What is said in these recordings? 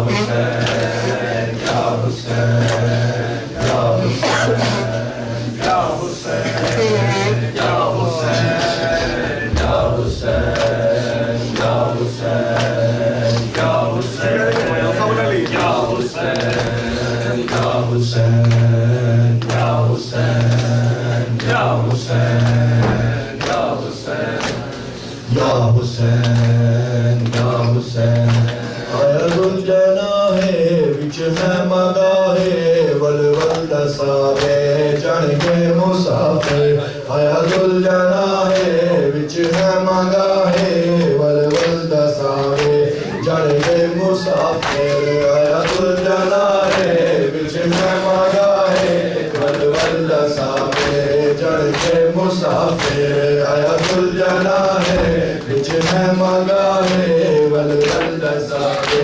Hussein, Ya Hussein, Ya Hussein, Ya Hussein, Ya Hussein, Ya Hussein, Ya Hussein, Ya Hussein, Ya Hussein, Ya Hussein, Ya Hussein, Ya Hussein, Ya Hussein, Ya Hussein, Ya Hussein. Ayadul Janahe vich hai magahe walwal dasabe janke musafir. Ayadul Janahe vich hai magahe walwal dasabe janke musafir. Ayadul Janahe vich hai magahe walwal dasabe janke musafir. Ayadul Janahe vich hai magahe walwal dasabe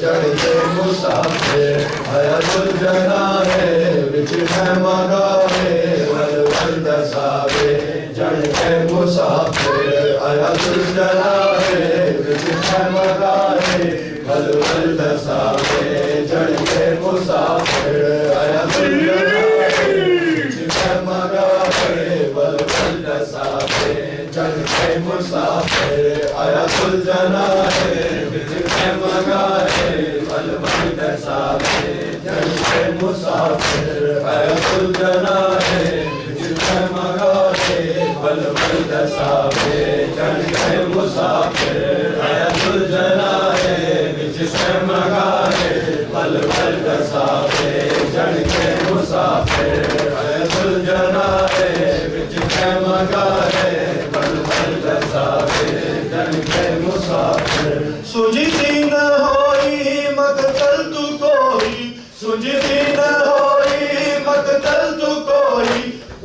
janke musafir. Ayatul Janahe vich hai magahe walwal dasabe janke musafir. Ayatul Janahe vich hai magahe walwal dasabe janke musafir. Ayatul Janahe vich hai magahe walwal dasabe janke musafir. Ayatul Janahe vich hai magahe walwal dasabe janke musafir. Ayatul Janahe vich hai magahe walwal dasabe janke musafir. Ayatul Janahe vich hai magahe walwal dasabe janke musafir. Ayatul Janahe vich hai magahe walwal dasabe janke musafir. सुझती न होई मकतल तू कोई, सुझती न होई मकतल तू कोई,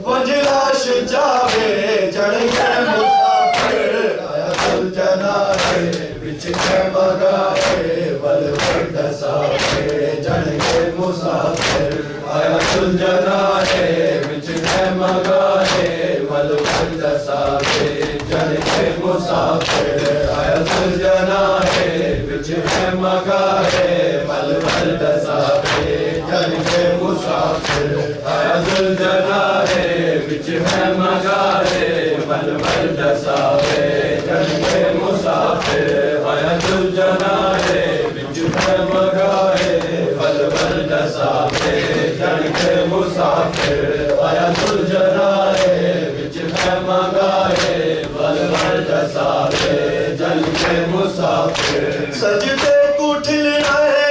वजलाश जावे जड़ के मुसाफिर. आयातुल जनाहे विच है मगाहे वलवल दसावे जड़ के मुसाफिर. आयातुल जनाहे विच है मगाहे वलवल दसावे जड़ के मुसाफिर. आयातुल जनाहे विच है मगाहे वलवल दसावे janke musafir. Ayatul Janahe vich hai magahe walwal dasabe janke musafir. Ayatul Janahe vich hai magahe walwal dasabe janke musafir. Ayatul Janahe vich hai magahe walwal dasabe janke musafir. Sajde kuthil rahe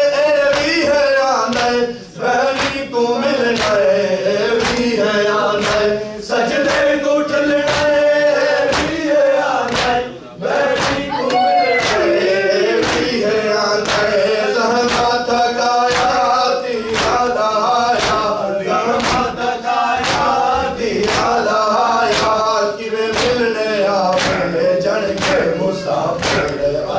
भी है आंदे valley को मिलना भी है आंदे. सजदे को उठलना भी है आंदे वैली को मिलना भी है आंदे. ज़हमा थकाया तेरा लाया, ज़हमा थकाया तेरा लाया, किवे मिलने आवे जनके मुसाफिर.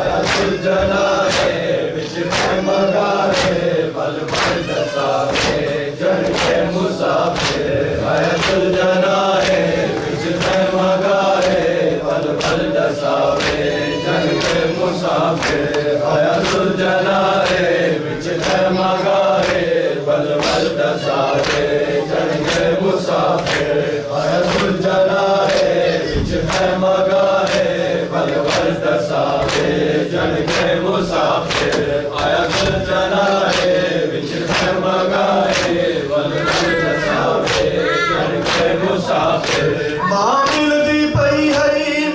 आयातुल जनाहे विच है मगाहे walwal dasabe janke musafir. Ayatul Janahe vich hai magahe walwal dasabe janke musafir. Ayatul Janahe vich hai magahe walwal dasabe janke musafir. Ayatul Janahe vich hai magahe walwal dasabe janke musafir. Ayatul Janahe vich hai magahe walwal dasabe janke musafir. मां मिलदी पई है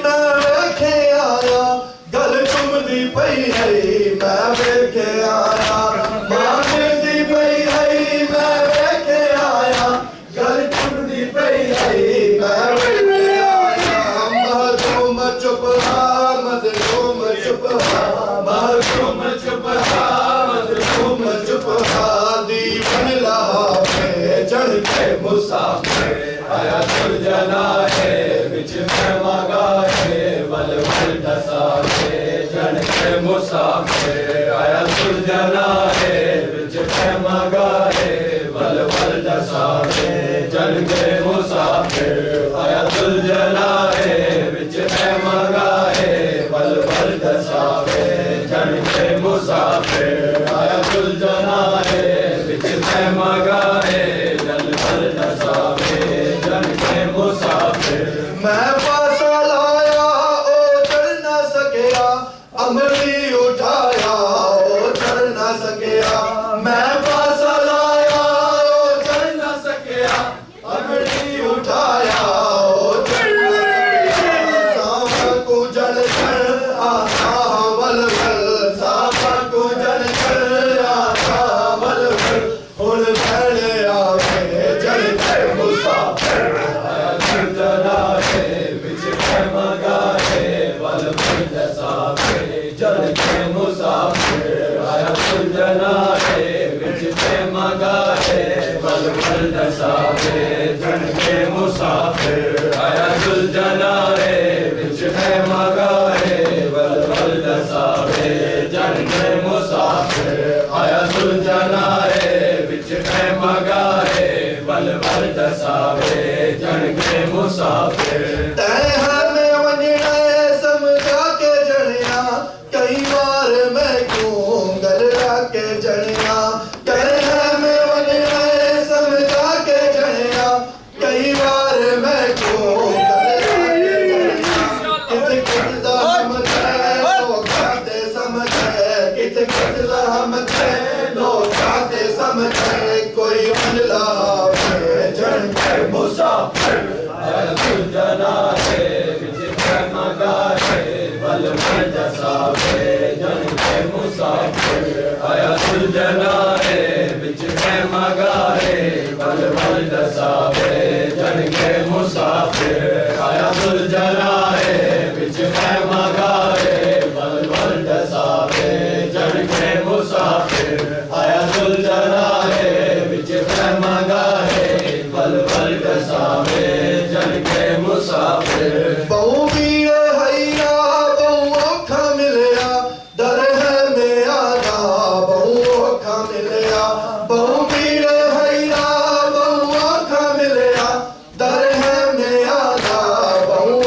मैं वेखे आया, गल चुमदी पई है मैं वेखे आया. मां मिलदी पई है मैं वेखे आया, गल चुमदी पई है मैं वेखे आया. महजूम चुप हा मज़लूम चुप हा, महजूम चुप हा मज़लूम चुप हा. दीवन लहाफे जनके मुसाफिर. आयातुल जनाहे विच है मगाहे walwal dasabe janke musafir. Ayatul Janahe vich hai magahe walwal dasabe janke musafir. Ayatul Janahe vich hai magahe walwal dasabe janke musafir. Ayatul सुलझना है विच प्रेम गाए बल बल दसावे जन के मुसाफिर आया सुलझना है विच प्रेम गाए बल बल दसावे जन के मुसाफिर आया सुलझना है विच प्रेम गाए बल बल दसावे जन के मुसाफिर कई बार मैं क्यों गलरा के जनिया कह में वनिया समझा के जनिया कई बार मैं क्यों गलरा के जनिया कित खाते समझे कित हमसे लोग खाते समझे कोई मनला जन के मुसाफिर सुलझना है विच प्रेम गाए बल बल दसावे जन के मुसाफिर आया सुलझना है विच प्रेम गाए बल बल दसावे जन के मुसाफिर आया सुलझना है विच प्रेम गाए बल बल दसावे जन के मुसाफिर आया सुलझना है विच प्रेम गाए बल बल दसावे जन के मुसाफिर बहु वीर हैया बहु औखा मिलया दर है में आदा बहु औखा मिलया बहु वीर हैया बहु औखा मिलया दर है में आदा बहु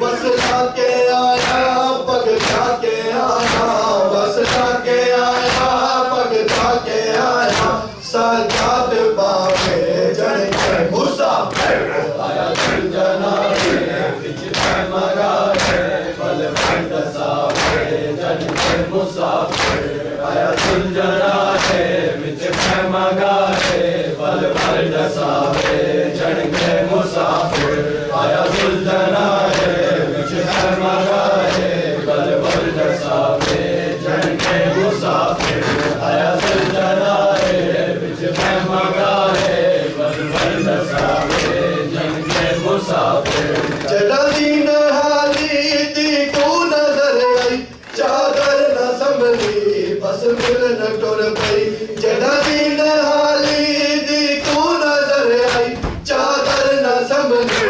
बस जाके आया पग जाके आया बस जाके आया पग जाके आया साजाद बाबे जन के मुसाफिर आया सुलझना है विच प्रेम गाए बल बल दसावे जन के मुसाफिर आया सुलझना है विच प्रेम गाए बल बल दसावे जन के मुसाफिर आया सुलझना है विच प्रेम गाए बल बल दसावे जन के मुसाफिर आया सुलझना है विच प्रेम गाए बल बल दसावे जन के मुसाफिर जड़ा दीन हाली दी को नजर आई चादर न संभली बस मिल न टुर पई जड़ा दीन हाली दी को नजर आई चादर न संभली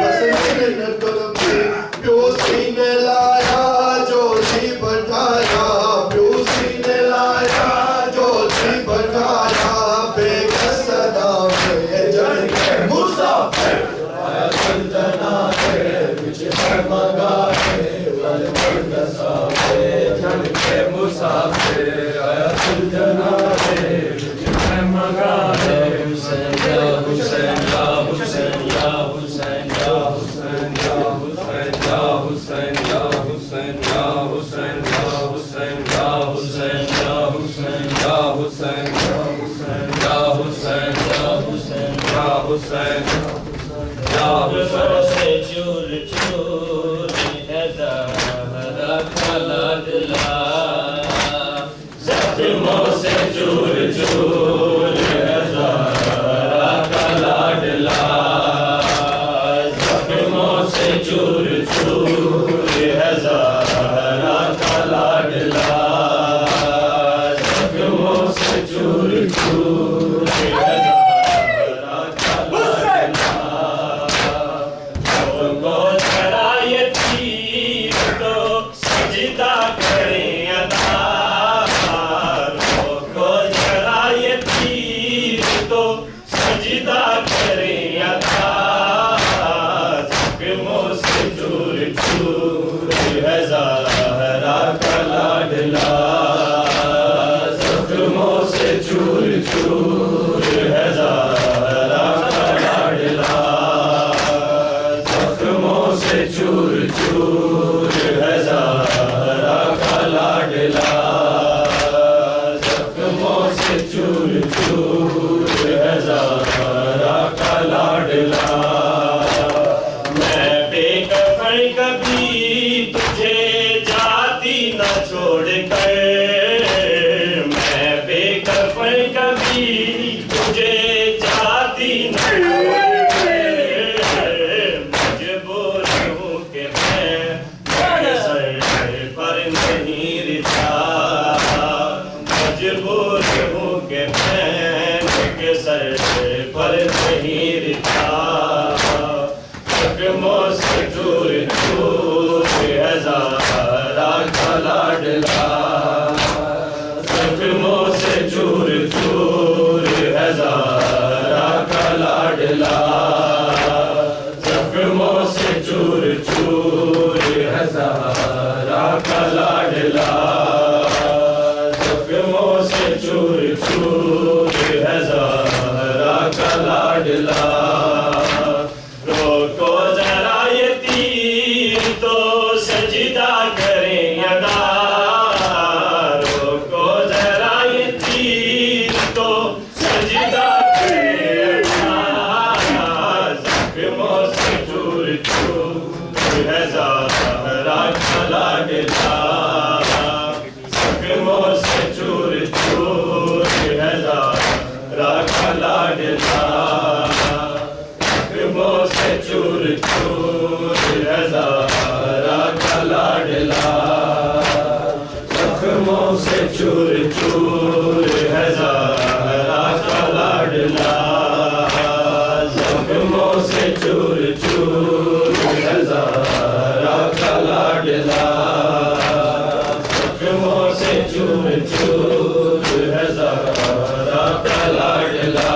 बस मिल न टुर पई प्योसी ने लाया जोशी बैठाया प्योसी ने लाया जोशी बैठाया बेकस सदा में जन के मुसाफिर आया सुलझना है विच प्रेम गाए बल बल दसावे जन के मुसाफिर आया सुलझना है विच प्रेम गाए हुसैन या हुसैन या हुसैन या हुसैन या हुसैन या हुसैन या हुसैन या हुसैन या हुसैन या हुसैन या हुसैन या हुसैन या हुसैन या हुसैन या हुसैन या हुसैन या हुसैन से चूर चूर है ज़हरा का लाडला जख्मों से चूर चूर है ज़हरा का लाडला जख्मों से चूर चूर है ज़हरा का लाडला जख्मों से चूर चूर है ज़हरा का लाडला को चढ़ाए तीर तो सजदा करें अदा को चढ़ाए तीर तो सजदा करें अदा जख्मों से चूर चूर है ज़हरा का लाडला जख्मों से चूर चूर है ज़हरा का लाडला जख्मों से चूर चूर है ज़हरा का लाडला जख्मों से चूर चूर है ज़हरा का लाडला मैं बेकफन कभी तुझे जाती न छोड़कर मैं बेकफन कभी तुझे जाती न छोड़कर मजबूर हूँ कि मैं सर पर नहीं रिझा लाडला जख्मों से चूर चूर है ज़ारा का लाडला जख्मों से चूर चूर है ज़ारा का लाडला जख्मों से चूर चूर है ज़ारा का लाडला रोको जरा ये तीर तो सजदा करें अदा रोको जरा ये तीर तो सजदा करें अदा जख्मों से चूर चूर है ज़ारा का लाडला जख्मों से चूर चूर है ज़ारा का लाडला जख्मों से चूर चूर है ज़ारा का लाडला जख्मों से चूर चूर है ज़ारा का लाडला जख्मों से चूर चूर है ज़ारा का लाडला जख्मों से चूर चूर है ज़ारा का लाडला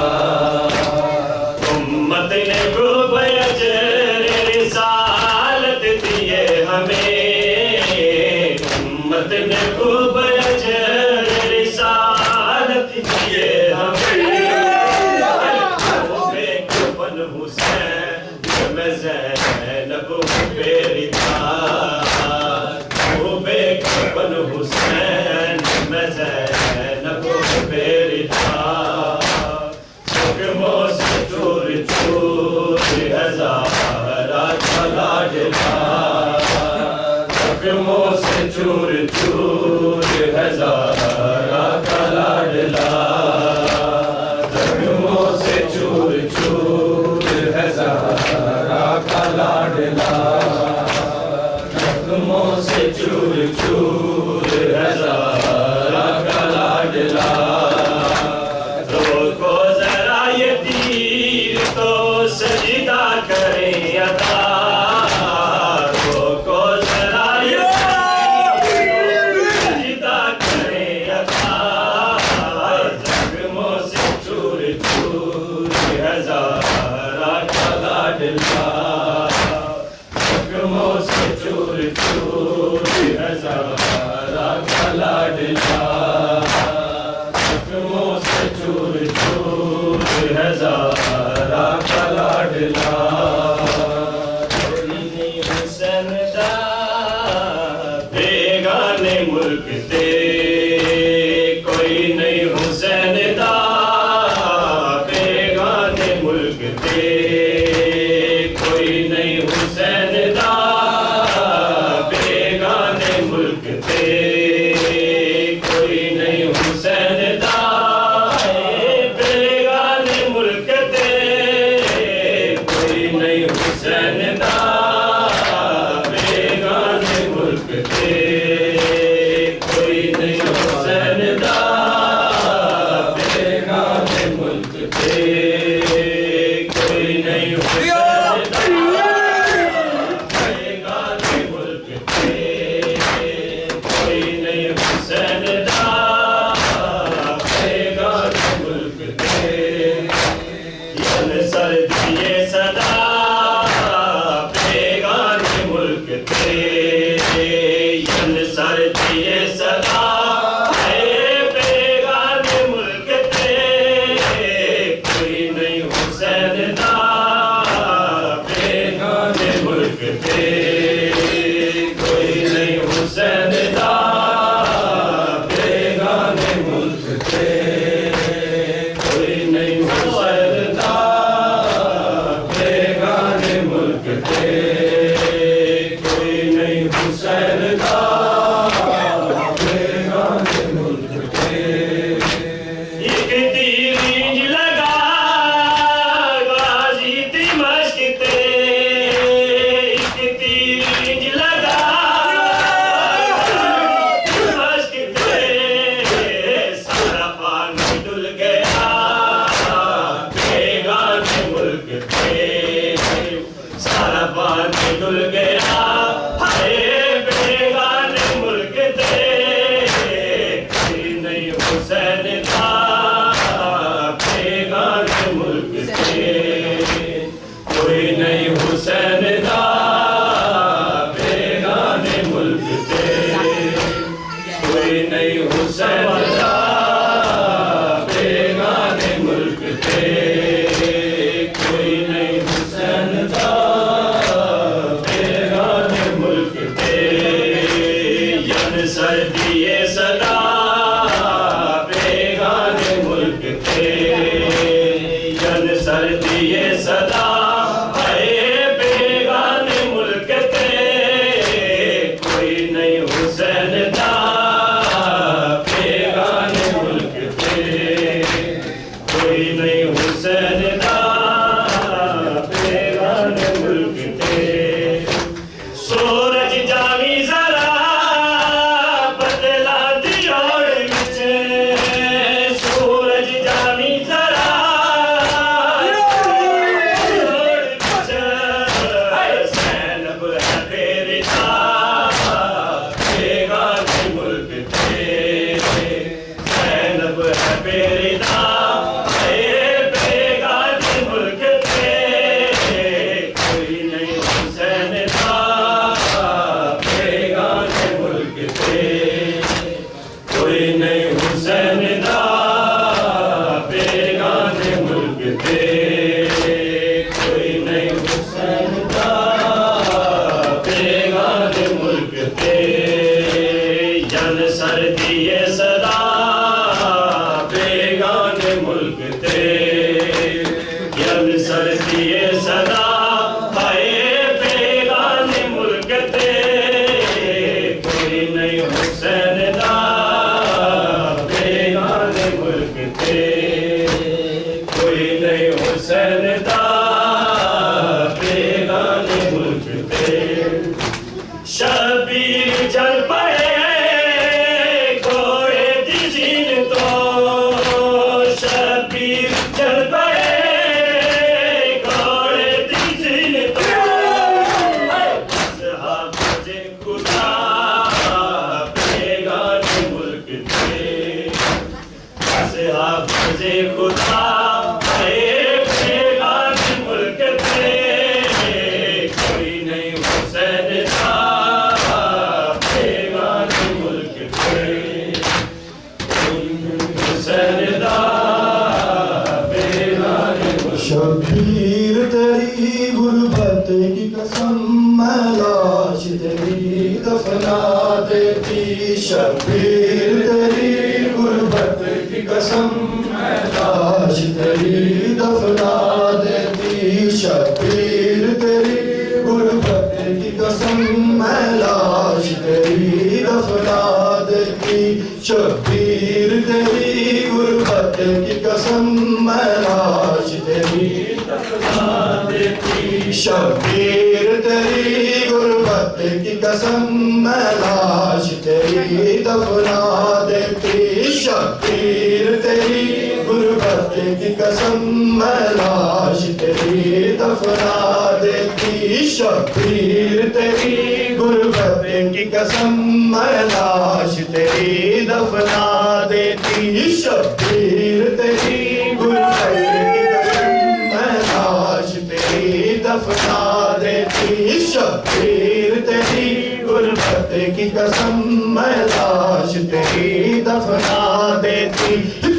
उम्मत ने खूब अजर रिसालत दिए हमें उम्मत ने खूब अजर रिसालत दिए हमें बेकफन हुसैन में ज़ैनब बेरिता बेकफन हुसैन में ज़ैनब बेरिता जख्मों से चूर चूर है ज़ारा का लाडला जख्मों से चूर चूर है ज़ारा का लाडला जख्मों से चूर चूर है ज़ारा का लाडला जख्मों से चूर चूर है ज़ारा का लाडला रोको जरा ये तीर तो सजदा करें अदा रोको जरा ये तीर तो सजदा करें अदा जख्मों से चूर चूर है ज़ारा का लाडला जख्मों से चूर चूर है ज़ारा का लाडला जख्मों से चूर चूर है ज़ारा का लाडला कोई नहीं हुसैन दा बेगाने मुल्क ते कोई नहीं हुसैन दा बेगाने मुल्क ते कोई नहीं हुसैन दा बेगाने मुल्क ते कोई नहीं हुसैन दा बेगाने मुल्क ते कोई नहीं हुसैन दा बेगाने मुल्क ते कोई नहीं हुसैन दा बेगाने मुल्क ते कोई नहीं हुसैन दा बेगाने मुल्क ते कोई नहीं हुसैन दा बेगाने मुल्क ते यल सर दिए सदा बेगाने मुल्क ते यल सर दिए सदा कोई नहीं हुसैन दा बेगाने मुल्क ते, कोई नहीं हुसैन दा बेगाने मुल्क ते, यन सर्दिए सदा बेगाने मुल्क ते, यन सर्दिए सदा बेगाने मुल्क ते, कोई नहीं हुसैन दा बेगाने मुल्क ते, कोई नहीं हुसैन दा बेगाने मुल्क ते। सूरज जावी जरा बदला दियोड़ विच, सूरज जावी जरा दियोड़ विच, सैनब है बेरिता बेगाने मुल्क ते, सैनब है बेरिता बेगाने मुल्क ते, कोई नहीं हुसैन दा बेगाने मुल्क ते, कोई नहीं हुसैन दा बेगाने मुल्क ते, कोई नहीं हुसैन दा बेगाने मुल्क ते, जन सर्दिए सदा बेगाने मुल्क ते, जन सर्दिए सदा बेगाने मुल्क ते, कोई नहीं हुसैन दा बेगाने मुल्क ते, कोई नहीं हुसैन दा बेगाने मुल्क ते। शबीर चल पड़े घोड़े दी जीन तो, शबीर चल पड़े घोड़े दी जीन तो, हाफिज़े खुदा बेगाने मुल्क ते, हाफिज़े खुदा बेगाने मुल्क ते, कोई नहीं हुसैन दा बेगाने मुल्क ते, कोई नहीं हुसैन दा बेगाने मुल्क। शबीर तेरी गुरबत की कसम मैं लाश तेरी दफना देती, शबीर तेरी गुरबत की कसम मैं लाश तेरी दफना देती, शबीर तेरी गुरबत की कसम मैं लाश तेरी दफना देती, शबीर तेरी गुरबत की कसम मैं लाश तेरी दफना देती, शबीर तेरी गुरबत की कसम मैं लाश तेरी दफना देती, शबीर तेरी गुरबत की कसम मैं लाश तेरी दफना देती, शबीर तेरी गुरबत की कसम मैं लाश तेरी दफना देती, शबीर तेरी गुरबत की कसम मैं लाश तेरी दफना देती, शबीर तेरी गुरबत की कसम मैं लाश तेरी दफना देती,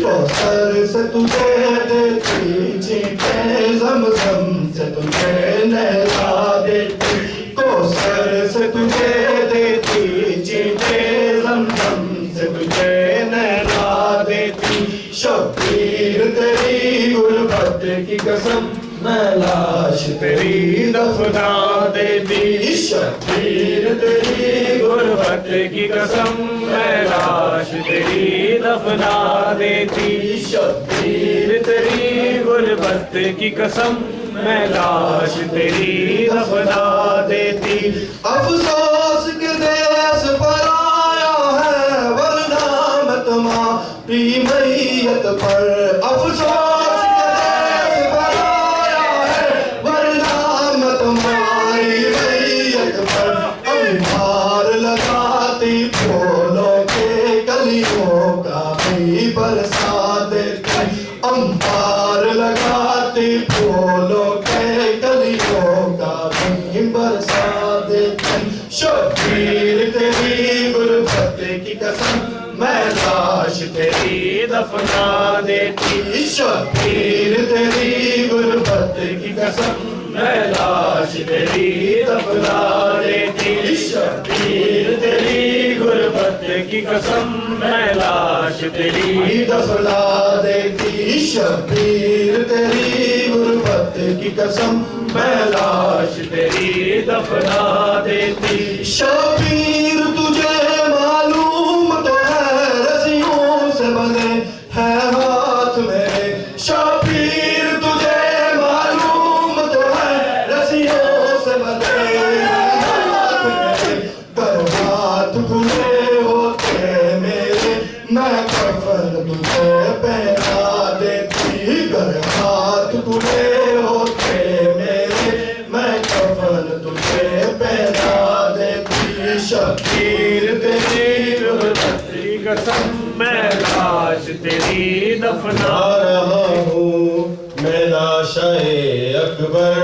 कौसर से तुझे देती चीखे ज़मज़म से तुझे नहला देती, कौसर से तुझे देती चीखे ज़मज़म से तुझे नहला देती, शबीर तेरी गुरबत की कसम मैं लाश तेरी दफना देती, शबीर तेरी गुरबत की कसम मैं लाश तेरी दफना देती, शबीर तेरी गुरबत की कसम मैं लाश तेरी दफना देती। अफसोस के देश पर आया है वरना मैं तुम्हारी मैयत पर, अफसोस के देश पर आया है वरना मैं तुम्हारी मैयत पर, अंबार लगाती फूलों के कलियों का भी बरसा देती, अंबार लगाती फूलों के कलियों का भी बरसा देती, शबीर तेरी गुरबत की कसम मैं लाश तेरी दफना देती शबीर तेरी गुरबत की कसम मैं लाश तेरी दफना देती शबीर तेरी गुरबत की कसम मैं लाश तेरी दफना देती शबीर तेरी गुरबत की कसम मैं लाश तेरी दफना देती शबीर तुझे मालूम तो है रस्सियों से बंधे हैं हाथ मेरे शबीर तुझे मालूम तो है रस्सियों से बंधे हैं हाथ मेरे पर हाथ खुले होते मेरे मैं कफन तुझे पहना देती कर हाथ खुले होते मेरे मैं कफन तुझे पहना देती शबीर तेरी गुरबत की कसम मैं लाश तेरी दफना रहा हूँ मैं लाशाए अकबर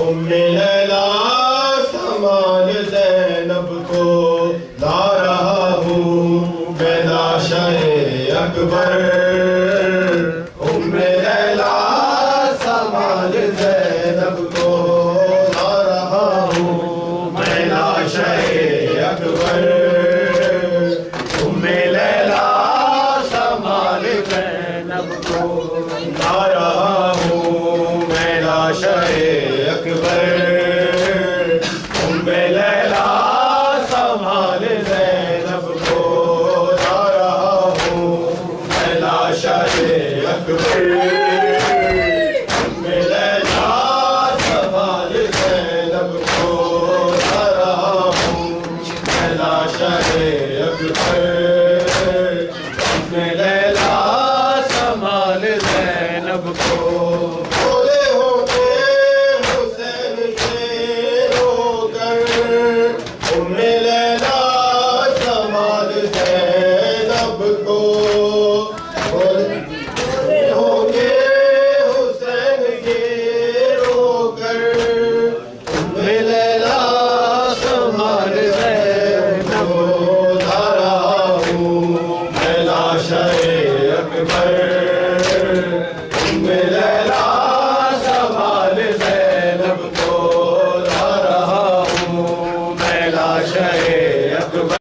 उम्मे लैला समान ज़ैनब को ला रहा हूँ मैं लाशाए अकबर उम्मे लैला समान ज़ैनब को ला रहा हूँ मैं लाशाए अकबर उम्मे लैला समान ज़ैनब को ला रहा हूँ मैं लाशाए अकबर उम्मे लैला समान ज़ैनब को ला रहा हूँ मैं लाशाए अकबर उम्मे लैला समान ज़ैनब को ला रहा हूँ मैं लाशाए अकबर